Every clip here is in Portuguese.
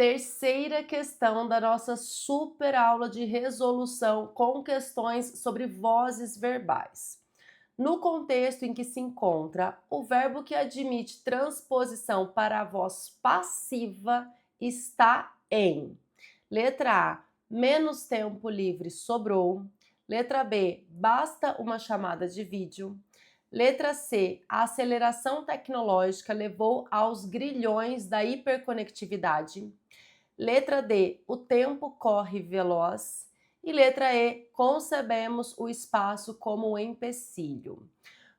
Terceira questão da nossa super aula de resolução com questões sobre vozes verbais. No contexto em que se encontra o verbo que admite transposição para a voz passiva está em letra A, menos tempo livre sobrou. Letra B, basta uma chamada de vídeo. Letra C, a aceleração tecnológica levou aos grilhões da hiperconectividade. Letra D, o tempo corre veloz. E letra E, concebemos o espaço como um empecilho.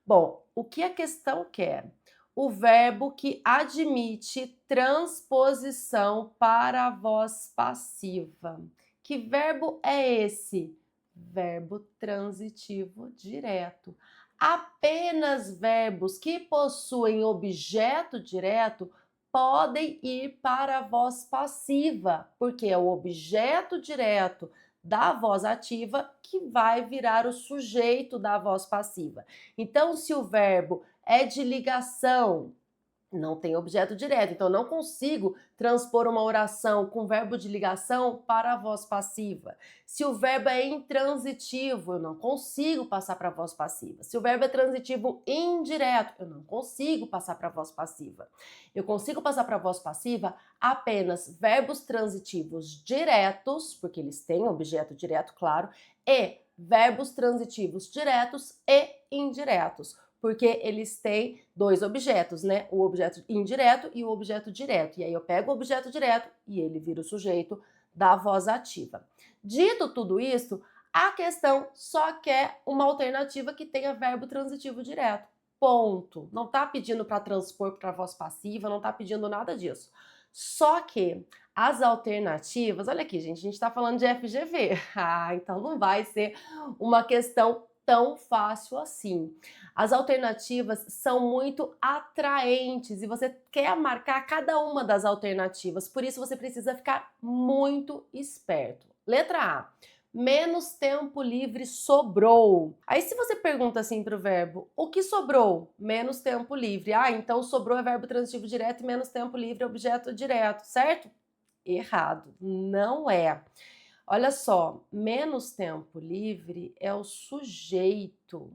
Bom, o que a questão quer? O verbo que admite transposição para a voz passiva. Que verbo é esse? Verbo transitivo direto. Apenas verbos que possuem objeto direto podem ir para a voz passiva, porque é o objeto direto da voz ativa que vai virar o sujeito da voz passiva. Então, se o verbo é de ligação, não tem objeto direto, então eu não consigo transpor uma oração com verbo de ligação para a voz passiva. Se o verbo é intransitivo, eu não consigo passar para a voz passiva. Se o verbo é transitivo indireto, eu não consigo passar para a voz passiva. Eu consigo passar para a voz passiva apenas verbos transitivos diretos, porque eles têm objeto direto, claro, e verbos transitivos diretos e indiretos, porque eles têm dois objetos, né? O objeto indireto e o objeto direto. E aí eu pego o objeto direto e ele vira o sujeito da voz ativa. Dito tudo isso, a questão só quer uma alternativa que tenha verbo transitivo direto. Ponto. Não tá pedindo para transpor para a voz passiva, não tá pedindo nada disso. Só que as alternativas, olha aqui, gente, a gente está falando de FGV. Ah, então não vai ser uma questão tão fácil assim. As alternativas são muito atraentes e você quer marcar cada uma das alternativas, por isso você precisa ficar muito esperto. Letra A, menos tempo livre sobrou. Aí se você pergunta assim para o verbo, o que sobrou? Menos tempo livre. Ah, então sobrou é verbo transitivo direto e menos tempo livre é objeto direto, certo? Errado, não é. Olha só, menos tempo livre é o sujeito.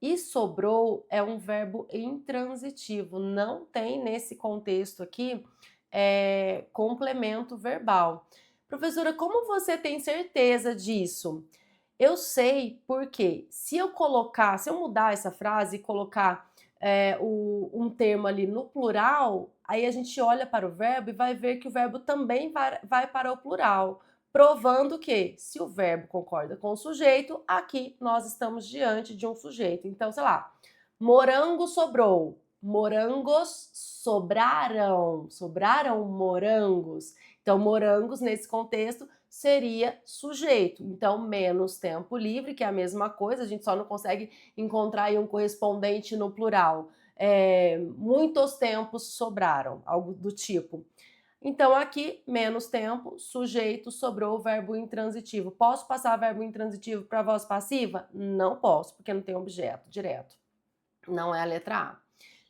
E sobrou é um verbo intransitivo, não tem nesse contexto aqui complemento verbal. Professora, como você tem certeza disso? Eu sei porque se eu mudar essa frase e colocar um termo ali no plural, aí a gente olha para o verbo e vai ver que o verbo também vai para o plural, provando que, se o verbo concorda com o sujeito, aqui nós estamos diante de um sujeito. Então, sei lá, morango sobrou, morangos sobraram, sobraram morangos. Então, morangos, nesse contexto, seria sujeito. Então, menos tempo livre, que é a mesma coisa, a gente só não consegue encontrar aí um correspondente no plural. Muitos tempos sobraram, algo do tipo. Então, aqui, menos tempo, sujeito, sobrou o verbo intransitivo. Posso passar verbo intransitivo para a voz passiva? Não posso, porque não tem objeto direto. Não é a letra A.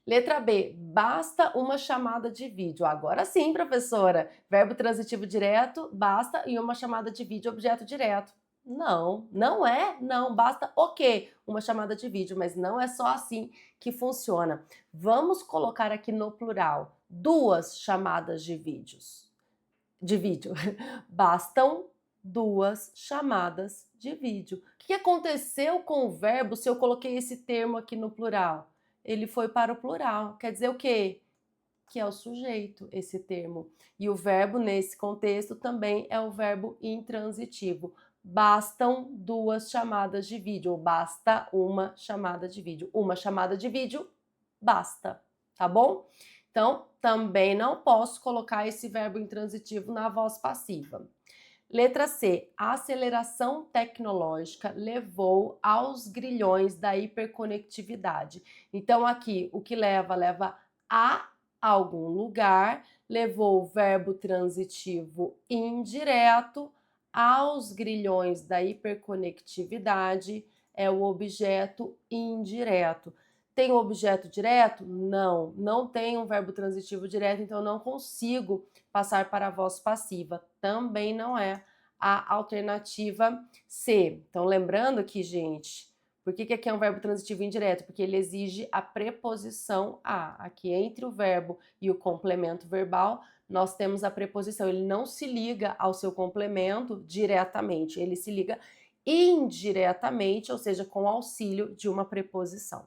Letra B, basta uma chamada de vídeo. Agora sim, professora. Verbo transitivo direto, basta, e uma chamada de vídeo, objeto direto. Não, não é, não, basta o quê? Uma chamada de vídeo, mas não é só assim que funciona. Vamos colocar aqui no plural duas chamadas de vídeos. De vídeo. Bastam duas chamadas de vídeo. O que aconteceu com o verbo se eu coloquei esse termo aqui no plural? Ele foi para o plural. Quer dizer o quê? Que é o sujeito, esse termo. E o verbo, nesse contexto, também é o verbo intransitivo. Bastam duas chamadas de vídeo, ou basta uma chamada de vídeo. Uma chamada de vídeo, basta, tá bom? Então, também não posso colocar esse verbo intransitivo na voz passiva. Letra C. A aceleração tecnológica levou aos grilhões da hiperconectividade. Então, aqui, o que leva a algum lugar, levou o verbo transitivo indireto aos grilhões da hiperconectividade, é o objeto indireto. tem um objeto direto? Não, não tem um verbo transitivo direto, então eu não consigo passar para a voz passiva. Também não é a alternativa C. Então, lembrando aqui, gente, por que aqui é um verbo transitivo indireto? Porque ele exige a preposição a. Aqui entre o verbo e o complemento verbal, nós temos a preposição. Ele não se liga ao seu complemento diretamente, ele se liga indiretamente, ou seja, com auxílio de uma preposição.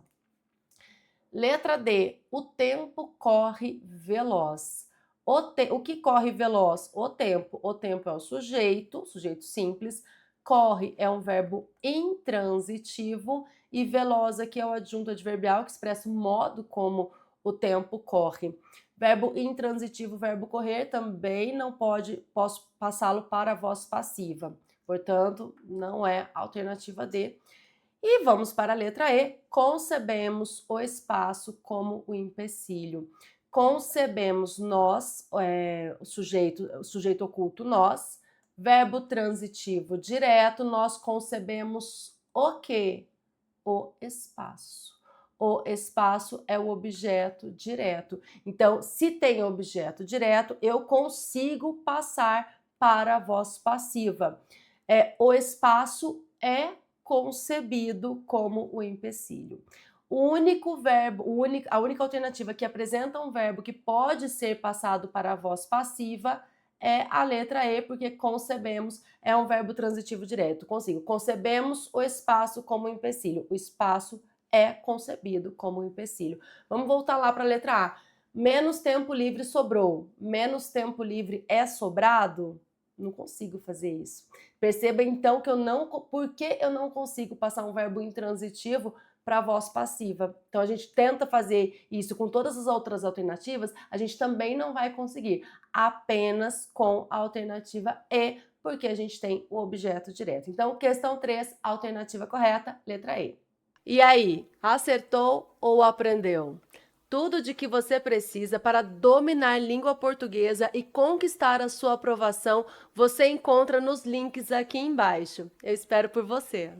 Letra D, o tempo corre veloz. O que corre veloz? O tempo. O tempo é o sujeito simples. Corre é um verbo intransitivo e veloz aqui é o adjunto adverbial que expressa o modo como o tempo corre. Verbo intransitivo, verbo correr, também não posso passá-lo para a voz passiva. Portanto, não é a alternativa D. E vamos para a letra E. Concebemos o espaço como o empecilho. Concebemos nós, o sujeito oculto nós, verbo transitivo direto, nós concebemos o quê? O espaço. O espaço é o objeto direto. Então, se tem objeto direto, eu consigo passar para a voz passiva. O espaço é concebido como o empecilho. A única alternativa que apresenta um verbo que pode ser passado para a voz passiva é a letra E, porque concebemos é um verbo transitivo direto. Concebemos o espaço como empecilho. O espaço é concebido como empecilho. Vamos voltar lá para a letra A. Menos tempo livre sobrou. Menos tempo livre é sobrado? Não consigo fazer isso. Perceba então que por que eu não consigo passar um verbo intransitivo para a voz passiva. Então a gente tenta fazer isso com todas as outras alternativas, a gente também não vai conseguir, apenas com a alternativa E, porque a gente tem o objeto direto. Então, questão 3, alternativa correta, letra E. E aí, acertou ou aprendeu? Tudo de que você precisa para dominar língua portuguesa e conquistar a sua aprovação, você encontra nos links aqui embaixo. Eu espero por você.